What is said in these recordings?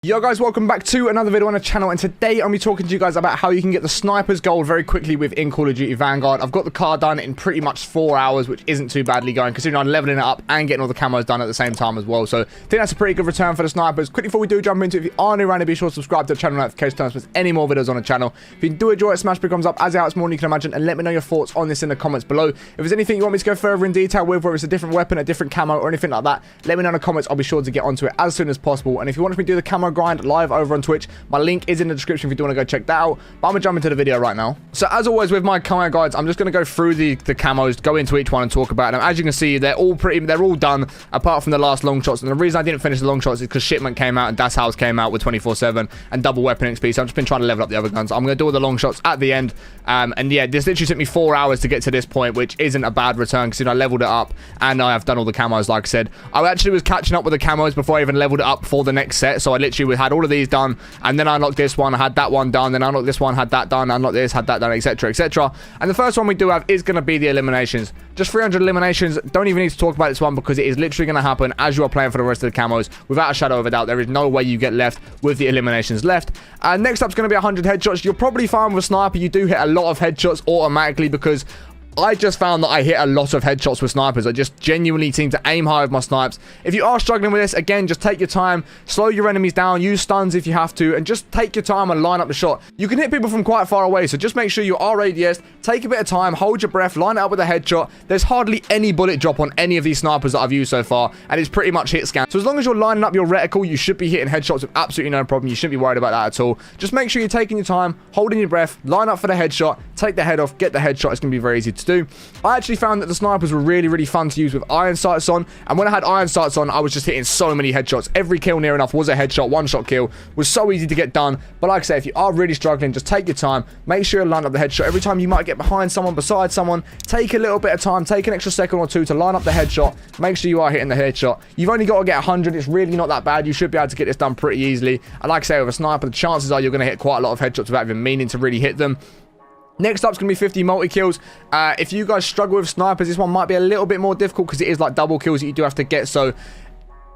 Yo guys, welcome back to another video on the channel, and today I'm be talking to you guys about how you can get the sniper's gold very quickly within Call of Duty Vanguard. I've got the car done in pretty much 4 hours, which isn't too badly going considering I'm leveling it up and getting all the camos done at the same time as well. So I think that's a pretty good return for the snipers. Quickly before we do jump into it, if you are new around here, be sure to subscribe to the channel notification turn for any more videos on the channel. If you do enjoy it, smash big thumbs up as out more than you can imagine, and let me know your thoughts on this in the comments below. If there's anything you want me to go further in detail with, whether it's a different weapon, a different camo or anything like that, let me know in the comments. I'll be sure to get onto it as soon as possible. And if you want me to do the camo grind live over on Twitch, my link is in the description if you do want to go check that out. But I'm gonna jump into the video right now. So as always with my camo guides, I'm just gonna go through the camos, go into each one and talk about them. As you can see, they're all done apart from the last Longshots. And the reason I didn't finish the Longshots is because Shipment came out and Das House came out with 24/7 and double weapon XP. So I've just been trying to level up the other guns. I'm gonna do all the Longshots at the end. And yeah, this literally took me 4 hours to get to this point, which isn't a bad return because I leveled it up and I have done all the camos. Like I said, I actually was catching up with the camos before I even leveled it up for the next set. So I literally had all of these done, and then I unlocked this one, I had that one done, then I unlocked this one, had that done, unlocked this, had that done, etc, etc. And the first one we do have is going to be the eliminations. Just 300 eliminations. Don't even need to talk about this one because it is literally going to happen as you are playing for the rest of the camos. Without a shadow of a doubt, there is no way you get left with the eliminations left. Next up is going to be 100 headshots. You're probably fine with Sniper. You do hit a lot of headshots automatically because I just found that I hit a lot of headshots with snipers. I just genuinely seem to aim high with my snipes. If you are struggling with this, again, just take your time, slow your enemies down, use stuns if you have to, and just take your time and line up the shot. You can hit people from quite far away, so just make sure you are ADS, take a bit of time, hold your breath, line it up with a headshot. There's hardly any bullet drop on any of these snipers that I've used so far, and it's pretty much hit scan. So as long as you're lining up your reticle, you should be hitting headshots with absolutely no problem. You shouldn't be worried about that at all. Just make sure you're taking your time, holding your breath, line up for the headshot, take the head off, get the headshot. It's going to be very easy to do. I actually found that the snipers were really fun to use with iron sights on, and when I had iron sights on, I was just hitting so many headshots. Every kill near enough was a headshot. One shot kill was so easy to get done. But like I say, if you are really struggling, just take your time, make sure you line up the headshot. Every time you might get behind someone, beside someone, take a little bit of time, take an extra second or two to line up the headshot. Make sure you are hitting the headshot. You've only got to get 100. It's really not that bad. You should be able to get this done pretty easily. And like I say, with a sniper, the chances are you're going to hit quite a lot of headshots without even meaning to really hit them. Next up is going to be 50 multi-kills. If you guys struggle with snipers, this one might be a little bit more difficult because it is like double kills that you do have to get. So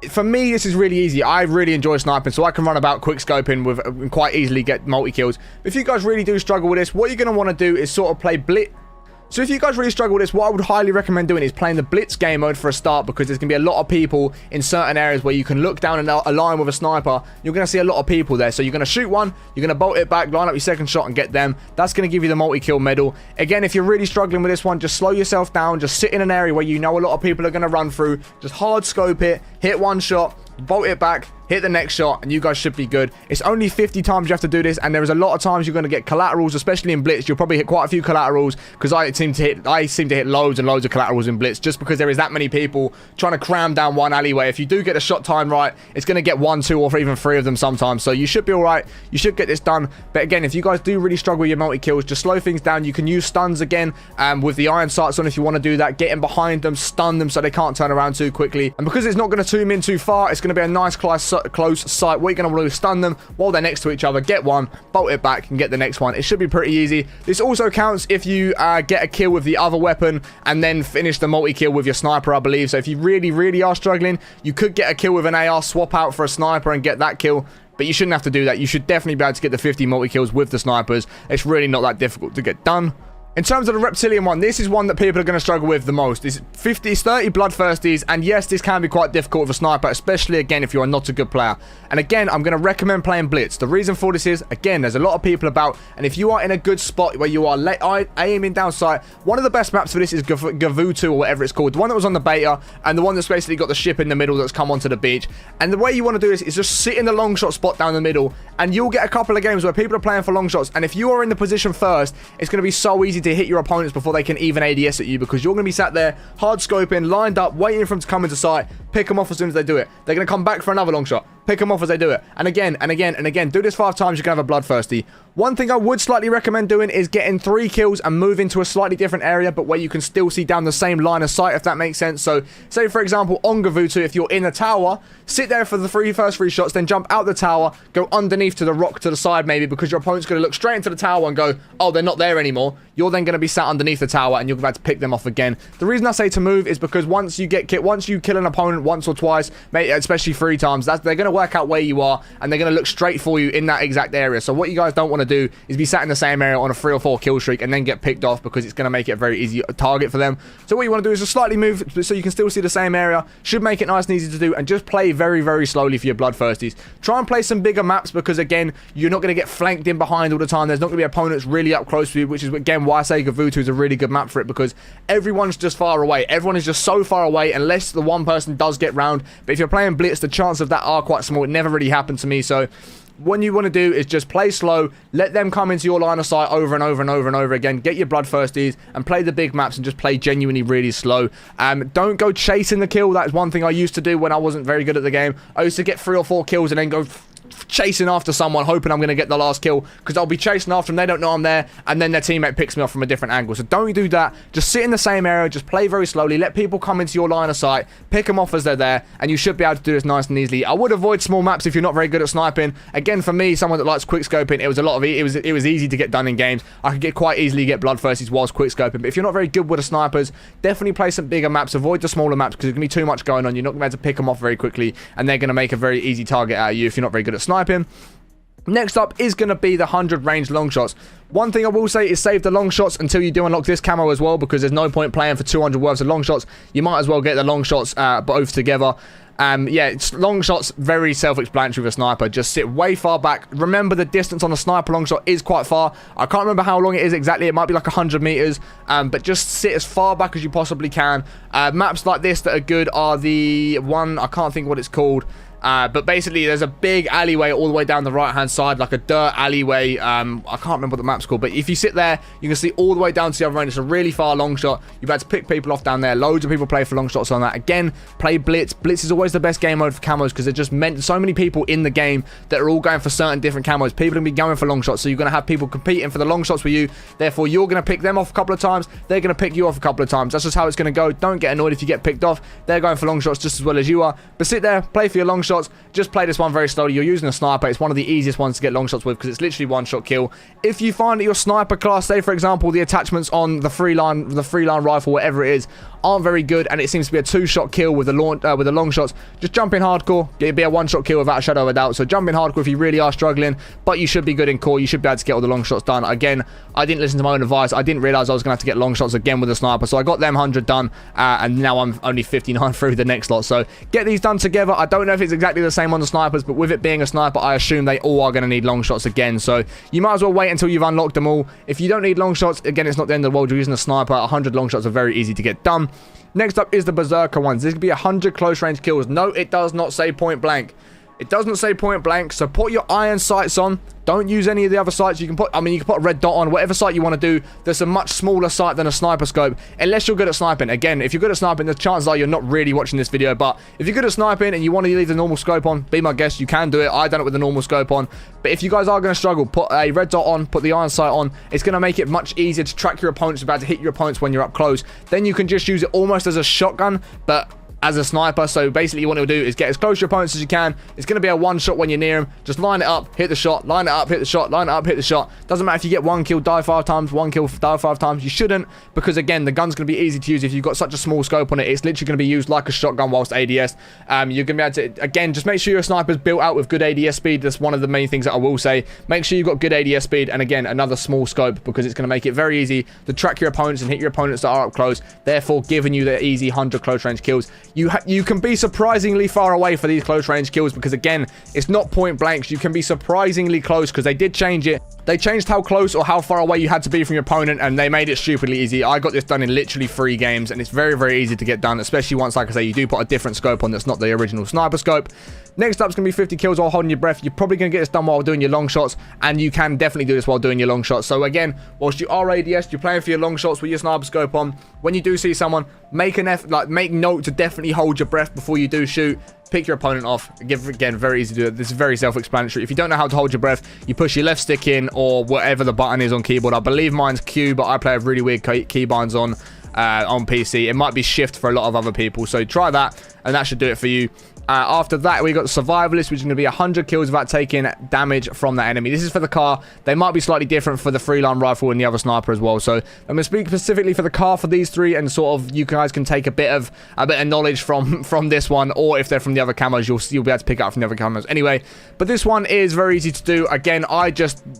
for me, this is really easy. I really enjoy sniping, so I can run about quick scoping with and quite easily get multi-kills. If you guys really do struggle with this, what you're going to want to do is sort of play blitz. So if you guys really struggle with this, what I would highly recommend doing is playing the Blitz game mode for a start, because there's going to be a lot of people in certain areas where you can look down and align with a sniper. You're going to see a lot of people there. So you're going to shoot one, you're going to bolt it back, line up your second shot and get them. That's going to give you the multi-kill medal. Again, if you're really struggling with this one, just slow yourself down. Just sit in an area where you know a lot of people are going to run through. Just hard scope it, hit one shot, bolt it back, hit the next shot, and you guys should be good. It's only 50 times you have to do this, and there is a lot of times you're going to get collaterals, especially in Blitz. You'll probably hit quite a few collaterals, because I seem to hit loads and loads of collaterals in Blitz, just because there is that many people trying to cram down one alleyway. If you do get the shot time right, it's going to get 1, 2, or even 3 of them sometimes, so you should be alright. You should get this done. But again, if you guys do really struggle with your multi-kills, just slow things down. You can use stuns again with the iron sights on if you want to do that. Get in behind them, stun them so they can't turn around too quickly. And because it's not going to zoom in too far, it's going to be a nice close sight. What you're going to want to do is stun them while they're next to each other, get one, bolt it back, and get the next one. It should be pretty easy. This also counts if you get a kill with the other weapon and then finish the multi-kill with your sniper, I believe. So if you really are struggling, you could get a kill with an AR, swap out for a sniper and get that kill. But you shouldn't have to do that. You should definitely be able to get the 50 multi-kills with the snipers. It's really not that difficult to get done. In terms of the Reptilian one, this is one that people are going to struggle with the most. It's 30 bloodthirsties, and yes, this can be quite difficult with a sniper, especially again if you are not a good player. And again, I'm going to recommend playing Blitz. The reason for this is, again, there's a lot of people about, and if you are in a good spot where you are aiming down sight, one of the best maps for this is Gavutu, or whatever it's called, the one that was on the beta, and the one that's basically got the ship in the middle that's come onto the beach. And the way you want to do this is just sit in the long shot spot down the middle, and you'll get a couple of games where people are playing for long shots, and if you are in the position first, it's going to be so easy to hit your opponents before they can even ADS at you, because you're going to be sat there hard scoping, lined up, waiting for them to come into sight, pick them off as soon as they do it. They're going to come back for another long shot, pick them off as they do it, and again and again and again. Do this 5 times, you're going to have a bloodthirsty. One thing I would slightly recommend doing is getting 3 kills and move into a slightly different area, but where you can still see down the same line of sight, if that makes sense. So say for example on Gavutu, if you're in a tower, sit there for the first 3 shots, then jump out the tower, go underneath to the rock to the side maybe, because your opponent's going to look straight into the tower and go, oh, they're not there anymore. you're then going to be sat underneath the tower and you're about to pick them off again. The reason I say to move is because once you kill an opponent once or twice, especially 3 times, they're going to work out where you are and they're going to look straight for you in that exact area. So what you guys don't want to do is be sat in the same area on a 3 or 4 kill streak and then get picked off, because it's going to make it a very easy target for them. So what you want to do is just slightly move so you can still see the same area. Should make it nice and easy to do, and just play very, very slowly for your bloodthirsties. Try and play some bigger maps, because again, you're not going to get flanked in behind all the time. There's not going to be opponents really up close to you, which is again why I say Gavutu is a really good map for it, because everyone's just far away. Everyone is just so far away unless the one person does get round. But if you're playing Blitz, the chances of that are quite small. It never really happened to me. So what you want to do is just play slow, let them come into your line of sight over and over and over and over again, get your bloodthirsties and play the big maps and just play genuinely really slow. Don't go chasing the kill. That's one thing I used to do when I wasn't very good at the game. I used to get 3 or 4 kills and then go chasing after someone, hoping I'm going to get the last kill, because I'll be chasing after them, they don't know I'm there, and then their teammate picks me off from a different angle. So don't do that. Just sit in the same area, just play very slowly, let people come into your line of sight, pick them off as they're there, and you should be able to do this nice and easily. I would avoid small maps if you're not very good at sniping. Again, for me, someone that likes quick scoping, it was easy to get done in games. I could quite easily get bloodthirsties whilst quick scoping. But if you're not very good with the snipers, definitely play some bigger maps. Avoid the smaller maps, because there's going to be too much going on. You're not going to be able to pick them off very quickly, and they're going to make a very easy target out of you if you're not very good at sniping. Next up is going to be the 100 range long shots. One thing I will say is save the long shots until you do unlock this camo as well, because there's no point playing for 200 worths of long shots. You might as well get the long shots both together. Yeah, long shots, very self-explanatory with a sniper. Just sit way far back. Remember, the distance on a sniper long shot is quite far. I can't remember how long it is exactly. It might be like 100 meters. But just sit as far back as you possibly can. Maps like this that are good are the one, I can't think what it's called. But basically, there's a big alleyway all the way down the right-hand side, like a dirt alleyway. I can't remember what the map's called, but if you sit there, you can see all the way down to the other end. It's a really far long shot. You've had to pick people off down there. Loads of people play for long shots on that. Again, play Blitz. Blitz is always the best game mode for camos, because it just meant so many people in the game that are all going for certain different camos. People are going to be going for long shots, so you're going to have people competing for the long shots with you. Therefore, you're going to pick them off a couple of times. They're going to pick you off a couple of times. That's just how it's going to go. Don't get annoyed if you get picked off. They're going for long shots just as well as you are. But sit there, play for your long shots. Just play this one very slowly. You're using a sniper. It's one of the easiest ones to get long shots with, because it's literally one-shot kill. If you find that your sniper class, say for example, the attachments on the free line rifle, whatever it is, aren't very good, and it seems to be a 2-shot kill with the long shots, just jump in hardcore. It'd be a 1-shot kill without a shadow of a doubt. So jump in hardcore if you really are struggling, but you should be good in core. You should be able to get all the long shots done. Again, I didn't listen to my own advice. I didn't realize I was going to have to get long shots again with a sniper, so I got them 100 done, and now I'm only 59 through the next lot. So get these done together. I don't know if it's exactly the same on the snipers, but with it being a sniper, I assume they all are going to need long shots again. So you might as well wait until you've unlocked them all. If you don't need long shots, again, it's not the end of the world. You're using a sniper. 100 long shots are very easy to get done. Next up is the Berserker ones. This could be 100 close range kills. No, it does not say point blank. It doesn't say point blank, so put your iron sights on. Don't use any of the other sights. You can put, you can put a red dot on, whatever sight you want to do. There's a much smaller sight than a sniper scope, unless you're good at sniping. Again, if you're good at sniping, the chances are you're not really watching this video, but if you're good at sniping and you want to leave the normal scope on, be my guest, you can do it. I've done it with the normal scope on, but if you guys are going to struggle, put a red dot on, put the iron sight on. It's going to make it much easier to track your opponents, about to hit your opponents when you're up close. Then you can just use it almost as a shotgun, but as a sniper. So basically what it'll do is get as close to your opponents as you can. It's going to be a one shot when you're near them. Just line it up, hit the shot, line it up, hit the shot, line it up, hit the shot. Doesn't matter if you get 1 kill, die 5 times, 1 kill, die 5 times. You shouldn't, because again, the gun's going to be easy to use if you've got such a small scope on it. It's literally going to be used like a shotgun whilst ADS. You're going to be able to, again, just make sure your sniper's built out with good ADS speed. That's one of the main things that I will say. Make sure you've got good ADS speed, and again, another small scope, because it's going to make it very easy to track your opponents and hit your opponents that are up close, therefore giving you the easy 100 close range kills. You can be surprisingly far away for these close range kills, because again, it's not point blanks. You can be surprisingly close, because they did change it. They changed how close or how far away you had to be from your opponent, and they made it stupidly easy. I got this done in literally 3 games, and it's very, very easy to get done, especially once, like I say, you do put a different scope on that's not the original sniper scope. Next up is going to be 50 kills while holding your breath. You're probably going to get this done while doing your long shots, and you can definitely do this while doing your long shots. So again, whilst you are ADS, you're playing for your long shots with your sniper scope on. When you do see someone, make an effort, make note to definitely hold your breath before you do shoot. Pick your opponent off. Again, very easy to do it. This is very self-explanatory. If you don't know how to hold your breath, you push your left stick in, or whatever the button is on keyboard. I believe mine's Q, but I play with really weird keybinds on PC. It might be shift for a lot of other people, so try that, and that should do it for you. After that, we got the survivalist, which is going to be 100 kills without taking damage from that enemy. This is for the car. They might be slightly different for the freeline rifle and the other sniper as well. So I'm going to speak specifically for the car for these three, and sort of you guys can take a bit of knowledge from this one, or if they're from the other camos, you'll be able to pick up from the other camos. Anyway, but this one is very easy to do. Again,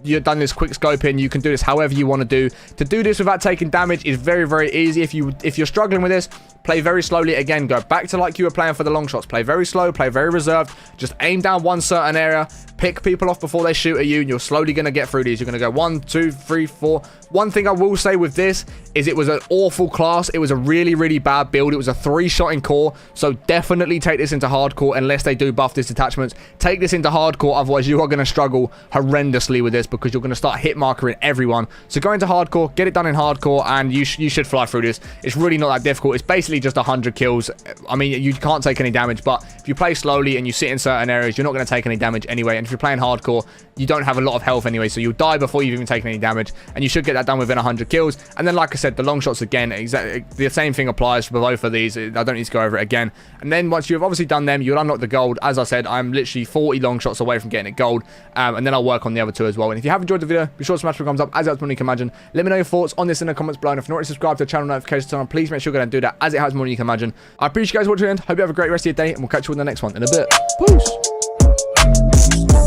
you've done this quick scoping. You can do this however you want to do. To do this without taking damage is very, very easy. If you're struggling with this, play very slowly. Again, go back to like you were playing for the long shots. Play very slow, play very reserved. Just aim down one certain area, pick people off before they shoot at you, and you're slowly going to get through these. You're going to go 1, 2, 3, 4. One thing I will say with this is it was an awful class. It was a really, really bad build. It was a 3-shot in core, so definitely take this into hardcore unless they do buff this detachments. Take this into hardcore, otherwise you are going to struggle horrendously with this because you're going to start hit markering everyone. So go into hardcore, get it done in hardcore, and you should fly through this. It's really not that difficult. It's basically just 100 kills. I mean, you can't take any damage, but if you play slowly and you sit in certain areas, you're not going to take any damage anyway. And if you're playing hardcore, you don't have a lot of health anyway, so you'll die before you've even taken any damage, and you should get that done within 100 kills. And then, like I said, the long shots again, exactly the same thing applies for both of these. I don't need to go over it again. And then once you've obviously done them, you'll unlock the gold. As I said, I'm literally 40 long shots away from getting it gold, and then I'll work on the other two as well. And if you have enjoyed the video, be sure to smash the thumbs up, as helps more than you can imagine. Let me know your thoughts on this in the comments below, and if you're not already subscribed to the channel notifications on, please make sure you go and do that, as it helps more than you can imagine. I appreciate you guys watching, hope you have a great rest of your day, and we'll catch you in the next one in a bit. Peace.